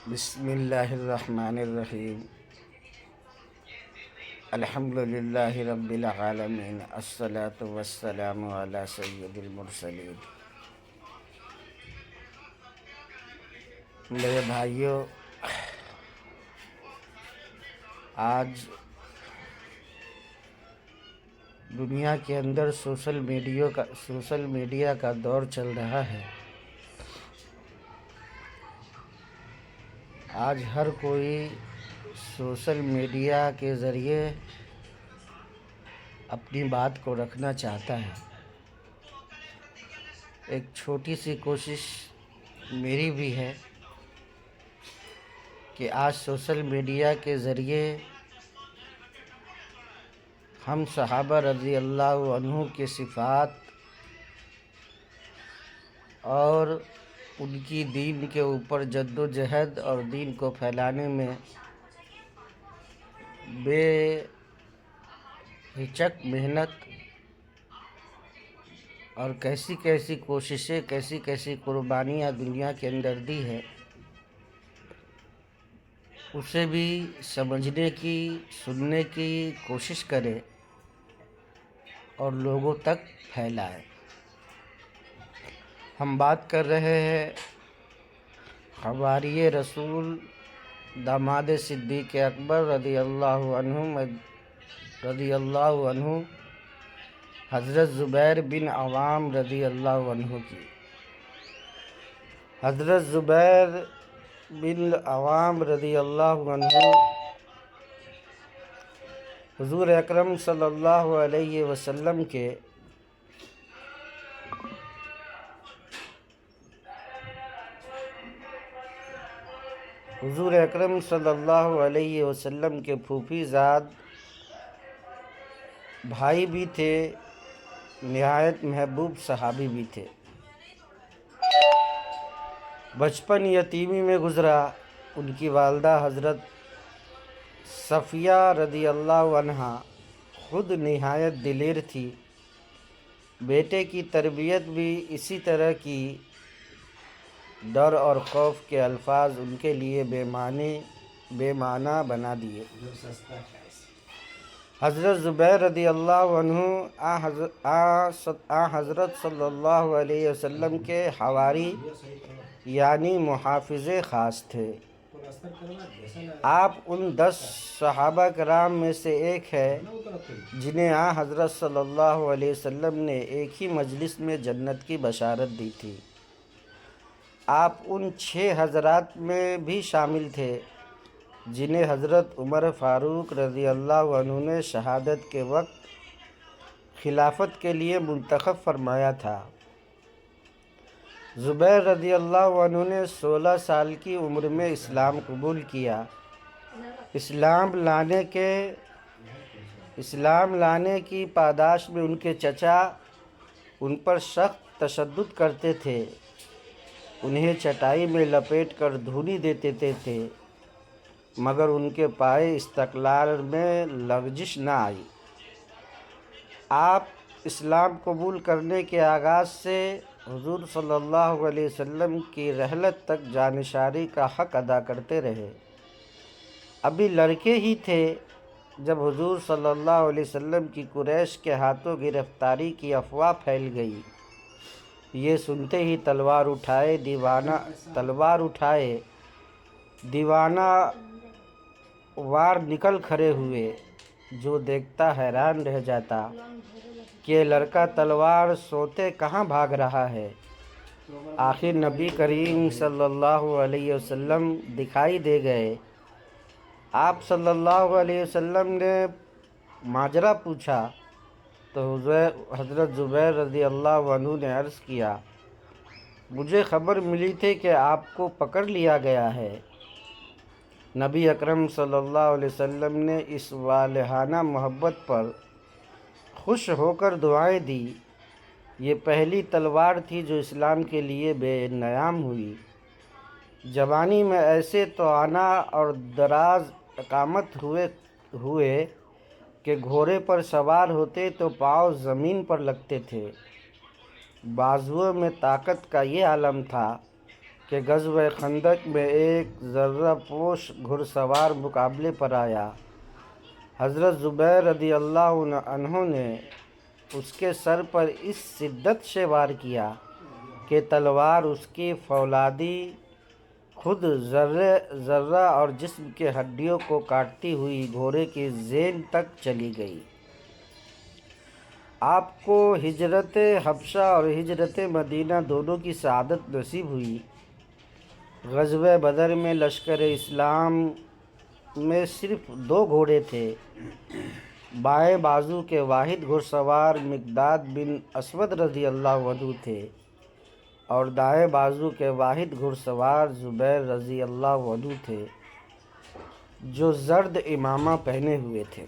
بسم اللہ الرحمن الرحیم الحمد للہ رب العالمین الصلاة والسلام علی سید المرسلین۔ میرے بھائیوں، آج دنیا کے اندر سوشل میڈیا کا دور چل رہا ہے۔ آج ہر کوئی سوشل میڈیا کے ذریعے اپنی بات کو رکھنا چاہتا ہے۔ ایک چھوٹی سی کوشش میری بھی ہے کہ آج سوشل میڈیا کے ذریعے ہم صحابہ رضی اللہ عنہ کے صفات اور ان کی دین کے اوپر جد و جہد اور دین کو پھیلانے میں بے ہچک محنت اور کیسی کیسی کوششیں، کیسی کیسی قربانیاں دنیا کے اندر دی ہے، اسے بھی سمجھنے کی، سننے کی کوشش کرے اور لوگوں تک پھیلائے۔ ہم بات کر رہے ہیں حواریِ رسول داماد صدیق اکبر رضی اللہ عنہ حضرت زبیر بن عوام رضی اللہ عنہ کی۔ حضرت زبیر بن عوام رضی اللہ عنہ حضور اکرم صلی اللہ علیہ وسلم کے پھوپھی زاد بھائی بھی تھے، نہایت محبوب صحابی بھی تھے۔ بچپن یتیمی میں گزرا۔ ان کی والدہ حضرت صفیہ رضی اللہ عنہا خود نہایت دلیر تھی۔ بیٹے کی تربیت بھی اسی طرح کی۔ ڈر اور خوف کے الفاظ ان کے لیے بے معنی بنا دیے۔ حضرت زبیر رضی اللہ عنہ حضرت صلی اللہ علیہ وسلم کے حواری یعنی محافظ خاص تھے۔ آپ ان 10 صحابہ کرام میں سے ایک ہے جنہیں حضرت صلی اللہ علیہ وسلم نے ایک ہی مجلس میں جنت کی بشارت دی تھی۔ آپ ان 6 حضرات میں بھی شامل تھے جنہیں حضرت عمر فاروق رضی اللہ عنہ نے شہادت کے وقت خلافت کے لیے منتخب فرمایا تھا۔ زبیر رضی اللہ عنہ نے 16 سال کی عمر میں اسلام قبول کیا۔ اسلام لانے کی پاداش میں ان کے چچا ان پر سخت تشدد کرتے تھے، انہیں چٹائی میں لپیٹ کر دھولی دیتے تھے، مگر ان کے پائے استقلال میں لغزش نہ آئی۔ آپ اسلام قبول کرنے کے آغاز سے حضور صلی اللہ علیہ وسلم کی رحلت تک جانشاری کا حق ادا کرتے رہے۔ ابھی لڑکے ہی تھے جب حضور صلی اللہ علیہ وسلم کی قریش کے ہاتھوں گرفتاری کی افواہ پھیل گئی۔ یہ سنتے ہی تلوار اٹھائے دیوانہ وار نکل کھڑے ہوئے۔ جو دیکھتا حیران رہ جاتا کہ یہ لڑکا تلوار سوتے کہاں بھاگ رہا ہے۔ آخر نبی کریم صلی اللہ علیہ وسلم دکھائی دے گئے۔ آپ صلی اللہ علیہ وسلم نے ماجرا پوچھا تو حضرت زبیر رضی اللہ عنہ نے عرض کیا، مجھے خبر ملی تھی کہ آپ کو پکڑ لیا گیا ہے۔ نبی اکرم صلی اللہ علیہ وسلم نے اس والہانہ محبت پر خوش ہو کر دعائیں دی۔ یہ پہلی تلوار تھی جو اسلام کے لیے بے نیام ہوئی۔ جوانی میں ایسے توانا اور دراز اقامت ہوئے کہ گھوڑے پر سوار ہوتے تو پاؤں زمین پر لگتے تھے۔ بازوؤں میں طاقت کا یہ عالم تھا کہ غزوہ خندق میں ایک ذرہ پوش گھڑ سوار مقابلے پر آیا۔ حضرت زبیر رضی اللہ عنہ نے اس کے سر پر اس شدت سے وار کیا کہ تلوار اس کی فولادی خود ذرہ اور جسم کے ہڈیوں کو کاٹتی ہوئی گھوڑے کی ذیل تک چلی گئی۔ آپ کو ہجرت حبشہ اور ہجرت مدینہ دونوں کی سعادت نصیب ہوئی۔ غزوہ بدر میں لشکر اسلام میں صرف 2 گھوڑے تھے۔ بائیں بازو کے واحد گھڑ سوار مقداد بن اسود رضی اللہ عنہ تھے اور دائیں بازو کے واحد گھڑ سوار زبیر رضی اللہ عنہ تھے جو زرد امامہ پہنے ہوئے تھے۔